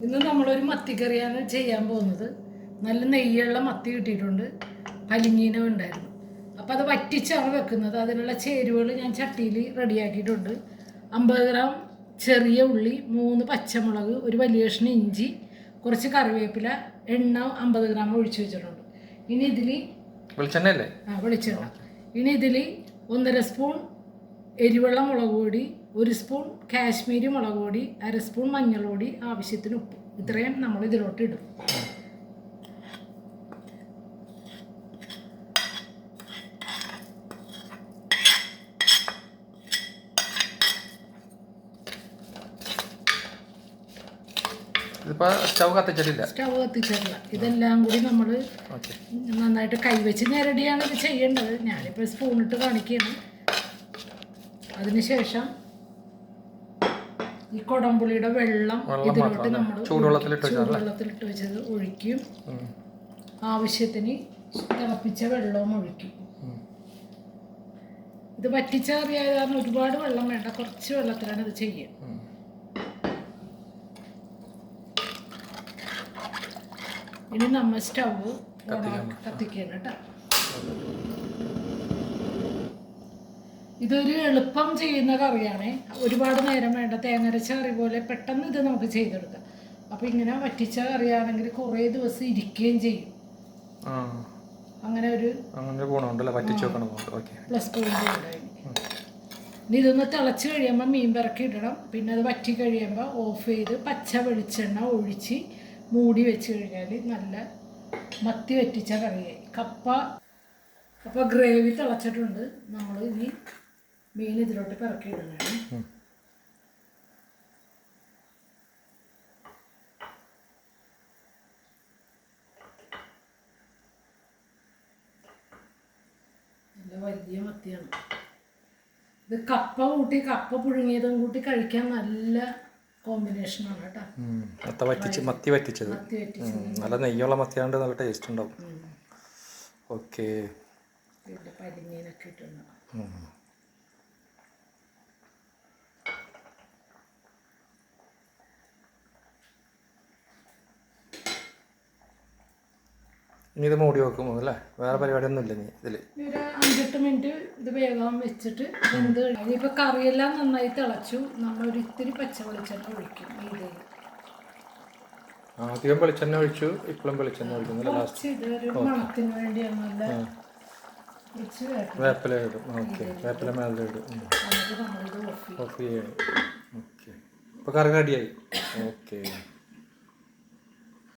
ഇന്ന് നമ്മളൊരു മത്തിക്കറിയാണ് ചെയ്യാൻ പോകുന്നത്. നല്ല നെയ്യുള്ള മത്തി കിട്ടിയിട്ടുണ്ട്, പലിങ്ങീനും ഉണ്ടായിരുന്നു. അപ്പോൾ അത് വറ്റിച്ചാണ് വെക്കുന്നത്. അതിനുള്ള ചേരുവകൾ ഞാൻ ചട്ടിയിൽ റെഡിയാക്കിയിട്ടുണ്ട്. 50 ഗ്രാം ചെറിയ ഉള്ളി, 3 പച്ചമുളക്, ഒരു വലിയ കഷ്ണം ഇഞ്ചി, കുറച്ച് കറിവേപ്പില, എണ്ണ 50 ഗ്രാം ഒഴിച്ചു വെച്ചിട്ടുണ്ട്. ഇനി ഇതിൽ വെളിച്ചെണ്ണ. ഇനി ഇതിൽ 1.5 സ്പൂൺ എരിവെള്ള മുളക് പൊടി, 1 സ്പൂൺ കാശ്മീരി മുളക് പൊടി, 1/2 സ്പൂൺ മഞ്ഞൾപ്പൊടി, ആവശ്യത്തിന് ഉപ്പ്. ഇത്രയും നമ്മൾ ഇതിലോട്ട് ഇടും. സ്റ്റവ് കത്തിച്ചിട്ടില്ല. ഇതെല്ലാം കൂടി നമ്മൾ നന്നായിട്ട് കൈവച്ച് ഞെരടിയാണ് ഇത് ചെയ്യേണ്ടത്. ഞാനിപ്പോൾ സ്പൂണിട്ട് കാണിക്കുകയാണ്. അതിനുശേഷം ഈ കൊടംപുളിയുടെ വെള്ളം ഇതിലോട്ട് നമ്മൾ ചൂടുവെള്ളത്തിലിട്ട് വെച്ചത് ഒഴിക്കും. ആവശ്യത്തിന് തിളപ്പിച്ച വെള്ളവും ഒഴിക്കും. ഇത് വറ്റിച്ച കറിയായ കാരണം ഒരുപാട് വെള്ളം വേണ്ട, കുറച്ച് വെള്ളത്തിലാണ് ഇത് ചെയ്യുക. ഇനി നമ്മൾ സ്റ്റവ് കത്തിക്കണം കേട്ടോ. ഇതൊരു എളുപ്പം ചെയ്യുന്ന കറിയാണ്, ഒരുപാട് നേരം വേണ്ട. തേങ്ങരച്ച കറി പോലെ പെട്ടെന്ന് ഇത് നമുക്ക് ചെയ്തെടുക്കാം. അപ്പം ഇങ്ങനെ വറ്റിച്ച കറിയാണെങ്കിൽ കുറേ ദിവസം ഇരിക്കുകയും ചെയ്യും. അങ്ങനെ ഒരു പ്ലസ് പോയിന്റ് ഉണ്ടായി. ഇനി ഇതൊന്ന് തിളച്ച് കഴിയുമ്പോൾ മീൻ പിറക്കി ഇടണം. പിന്നെ അത് വറ്റി കഴിയുമ്പോൾ ഓഫ് ചെയ്ത് പച്ച വെളിച്ചെണ്ണ ഒഴിച്ച് മൂടി വെച്ച് കഴിഞ്ഞാൽ നല്ല മത്തി വറ്റിച്ച കറിയായി. അപ്പോൾ ഗ്രേവി തിളച്ചിട്ടുണ്ട്. നമ്മൾ ഇനി മീൻ ഇതിലോട്ട് പിറക്കി ഇടണം. നല്ല വലിയ മത്തിയാണ്. ഇത് കപ്പ പുഴുങ്ങിയതും കൂട്ടി കഴിക്കാൻ നല്ല കോമ്പിനേഷനാണ് കേട്ടോ. മത്തി വറ്റിച്ചത് നല്ല നെയ്യുള്ള മത്തിയാണ്ട് നല്ല ടേസ്റ്റ് ഉണ്ടാവും. ഓക്കെ, പരിമീനൊക്കെ ഇട്ടുണ്ട്. ഇനി ഇത് മൂടി വെക്കും അല്ലേ? വേറെ പരിപാടിയൊന്നും ഇല്ല. ഇതില് ഒരു 5-8 മിനിറ്റ് ഇത് വേഗം വെച്ചിട്ട് എന്ത് ഇനിയിപ്പോൾ കറിയെല്ലാം നന്നായി തിളച്ചു. നമ്മളൊരു ഇത്തിരി പച്ച വെളിച്ചെണ്ണ ഒഴിക്കും. ആദ്യം വെളിച്ചെണ്ണ ഒഴിച്ചു, ഇപ്പോഴും വെളിച്ചെണ്ണ ഒഴിക്കുന്നില്ല. ഇതൊരു മണത്തിന് വേണ്ടിയാണ്. നല്ല വേപ്പില ഇടും. ഓക്കെ, വേപ്പില മേലെ ഇടും. ഓഫ് ചെയ്യണം. ഓക്കെ, ഇപ്പോൾ കറി റെഡിയായി. ഓക്കെ.